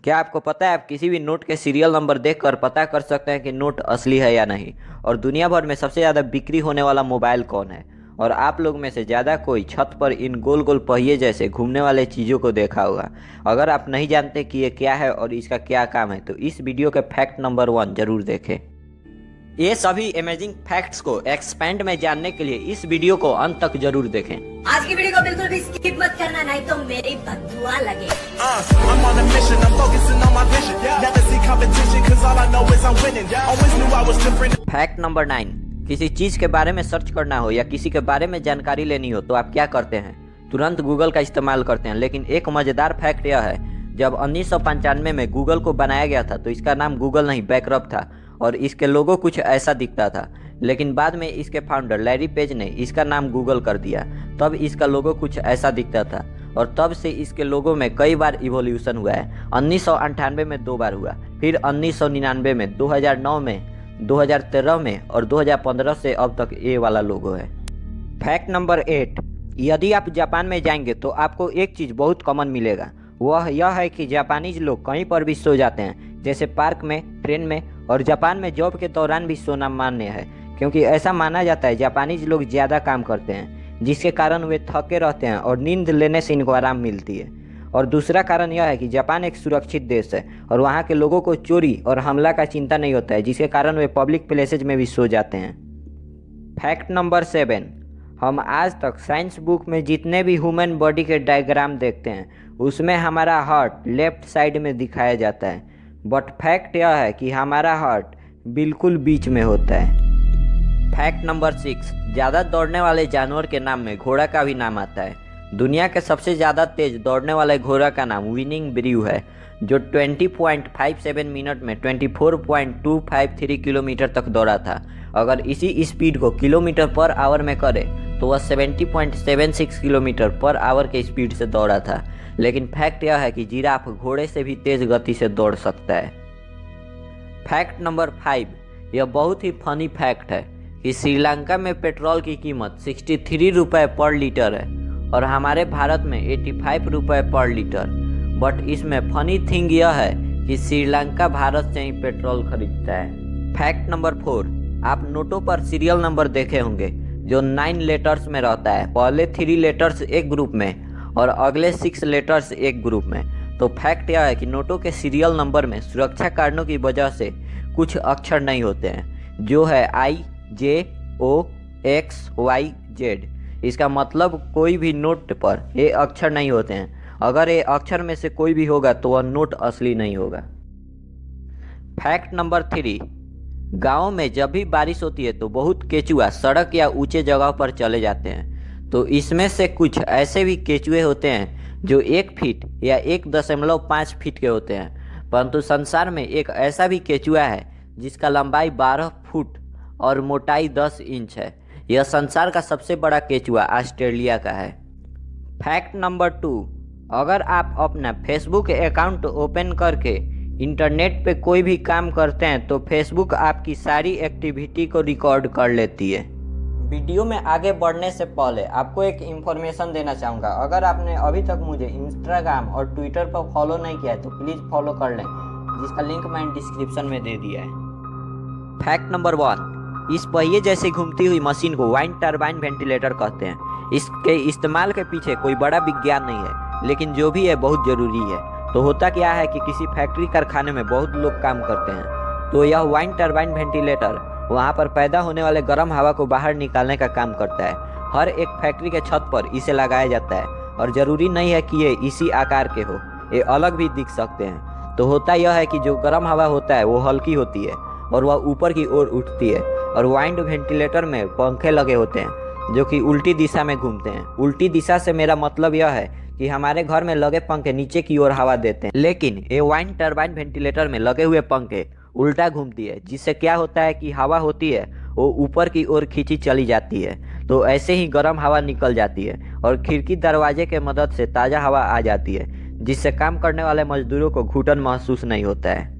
क्या आपको पता है आप किसी भी नोट के सीरियल नंबर देखकर पता कर सकते हैं कि नोट असली है या नहीं। और दुनिया भर में सबसे ज़्यादा बिक्री होने वाला मोबाइल कौन है। और आप लोग में से ज़्यादा कोई छत पर इन गोल गोल पहिए जैसे घूमने वाले चीज़ों को देखा होगा। अगर आप नहीं जानते कि ये क्या है और इसका क्या काम है तो इस वीडियो के फैक्ट नंबर 1 जरूर देखें। ये सभी अमेजिंग फैक्ट्स को एक्सपेंड में जानने के लिए इस वीडियो को अंत तक जरूर देखें। आज की वीडियो को बिल्कुल भी स्किप मत करना, नहीं तो मेरी बददुआ लगे। I'm on a mission, I'm focusing on my vision. Never see competition, cause all I know is I'm winning. Always knew I was different. Fact number 9, किसी चीज के बारे में सर्च करना हो या किसी के बारे में जानकारी लेनी हो तो आप क्या करते हैं? तुरंत गूगल का इस्तेमाल करते हैं। लेकिन एक मजेदार फैक्ट यह है, जब 1995 में गूगल को बनाया गया था तो इसका नाम गूगल नहीं बैकरप था और इसके लोगो कुछ ऐसा दिखता था। लेकिन बाद में इसके फाउंडर लैरी पेज ने इसका नाम गूगल कर दिया, तब इसका लोगो कुछ ऐसा दिखता था और तब से इसके लोगो में कई बार इवोल्यूशन हुआ है। 1998 में 2 बार हुआ, फिर 1999 में, 2009 में, 2013 में और 2015 से अब तक ये वाला लोगो है। फैक्ट नंबर 8, यदि आप जापान में जाएंगे तो आपको एक चीज़ बहुत कॉमन मिलेगा, वह यह है कि जापानीज लोग कहीं पर भी सो जाते हैं, जैसे पार्क में, ट्रेन में और जापान में जॉब के दौरान भी सोना मान्य है, क्योंकि ऐसा माना जाता है जापानीज लोग ज़्यादा काम करते हैं जिसके कारण वे थके रहते हैं और नींद लेने से इनको आराम मिलती है। और दूसरा कारण यह है कि जापान एक सुरक्षित देश है और वहाँ के लोगों को चोरी और हमला का चिंता नहीं होता है, जिसके कारण वे पब्लिक प्लेसेज में भी सो जाते हैं। फैक्ट नंबर 7, हम आज तक साइंस बुक में जितने भी ह्यूमन बॉडी के डायग्राम देखते हैं उसमें हमारा हार्ट लेफ्ट साइड में दिखाया जाता है, बट फैक्ट यह है कि हमारा हार्ट बिल्कुल बीच में होता है। फैक्ट नंबर 6, ज़्यादा दौड़ने वाले जानवर के नाम में घोड़ा का भी नाम आता है। दुनिया के सबसे ज़्यादा तेज दौड़ने वाले घोड़ा का नाम विनिंग ब्रीव है, जो 20.57 मिनट में 24.253 किलोमीटर तक दौड़ा था। अगर इसी स्पीड को किलोमीटर पर आवर में करे तो वह 70.76 किलोमीटर पर आवर के स्पीड से दौड़ा था। लेकिन फैक्ट यह है कि जिराफ घोड़े से भी तेज गति से दौड़ सकता है। फैक्ट नंबर 5, यह बहुत ही फनी फैक्ट है कि श्रीलंका में पेट्रोल की कीमत 63 रुपये पर लीटर है और हमारे भारत में 85 रुपये पर लीटर। बट इसमें फनी थिंग यह है कि श्रीलंका भारत से ही पेट्रोल खरीदता है। फैक्ट नंबर 4, आप नोटों पर सीरियल नंबर देखे होंगे जो 9 लेटर्स में रहता है। पहले 3 लेटर्स एक ग्रुप में और अगले 6 लेटर्स एक ग्रुप में। तो फैक्ट यह है कि नोटों के सीरियल नंबर में सुरक्षा कारणों की वजह से कुछ अक्षर नहीं होते हैं, जो है IJOXYZ। इसका मतलब कोई भी नोट पर ये अक्षर नहीं होते हैं। अगर ये अक्षर में से कोई भी होगा तो वह नोट असली नहीं होगा। फैक्ट नंबर 3, गाँव में जब भी बारिश होती है तो बहुत केचुआ सड़क या ऊंचे जगह पर चले जाते हैं। तो इसमें से कुछ ऐसे भी केचुए होते हैं जो 1 फीट या 1.5 फीट के होते हैं, परंतु संसार में एक ऐसा भी केचुआ है जिसका लंबाई 12 फुट और मोटाई 10 इंच है। यह संसार का सबसे बड़ा केचुआ ऑस्ट्रेलिया का है। फैक्ट नंबर 2, अगर आप अपना फेसबुक अकाउंट ओपन करके इंटरनेट पे कोई भी काम करते हैं तो फेसबुक आपकी सारी एक्टिविटी को रिकॉर्ड कर लेती है। वीडियो में आगे बढ़ने से पहले आपको एक इन्फॉर्मेशन देना चाहूँगा। अगर आपने अभी तक मुझे इंस्टाग्राम और ट्विटर पर फॉलो नहीं किया है तो प्लीज़ फॉलो कर लें, जिसका लिंक मैंने डिस्क्रिप्शन में दे दिया है। फैक्ट नंबर 1, इस पहिए जैसे घूमती हुई मशीन को वाइंड टरबाइन वेंटिलेटर कहते हैं। इसके इस्तेमाल के पीछे कोई बड़ा विज्ञान नहीं है, लेकिन जो भी है बहुत ज़रूरी है। तो होता क्या है कि किसी फैक्ट्री कारखाने में बहुत लोग काम करते हैं, तो यह वाइंड टरबाइन वेंटिलेटर वहाँ पर पैदा होने वाले गर्म हवा को बाहर निकालने का काम करता है। हर एक फैक्ट्री के छत पर इसे लगाया जाता है और ज़रूरी नहीं है कि ये इसी आकार के हो, ये अलग भी दिख सकते हैं। तो होता यह है कि जो गर्म हवा होता है वो हल्की होती है और वह ऊपर की ओर उठती है। और वाइंड वेंटिलेटर में पंखे लगे होते हैं जो कि उल्टी दिशा में घूमते हैं। उल्टी दिशा से मेरा मतलब यह है कि हमारे घर में लगे पंखे नीचे की ओर हवा देते हैं, लेकिन ये वाइंड टरबाइन वेंटिलेटर में लगे हुए पंखे उल्टा घूमती है, जिससे क्या होता है कि हवा होती है वो ऊपर की ओर खींची चली जाती है। तो ऐसे ही गर्म हवा निकल जाती है और खिड़की दरवाजे के मदद से ताज़ा हवा आ जाती है, जिससे काम करने वाले मजदूरों को घुटन महसूस नहीं होता है।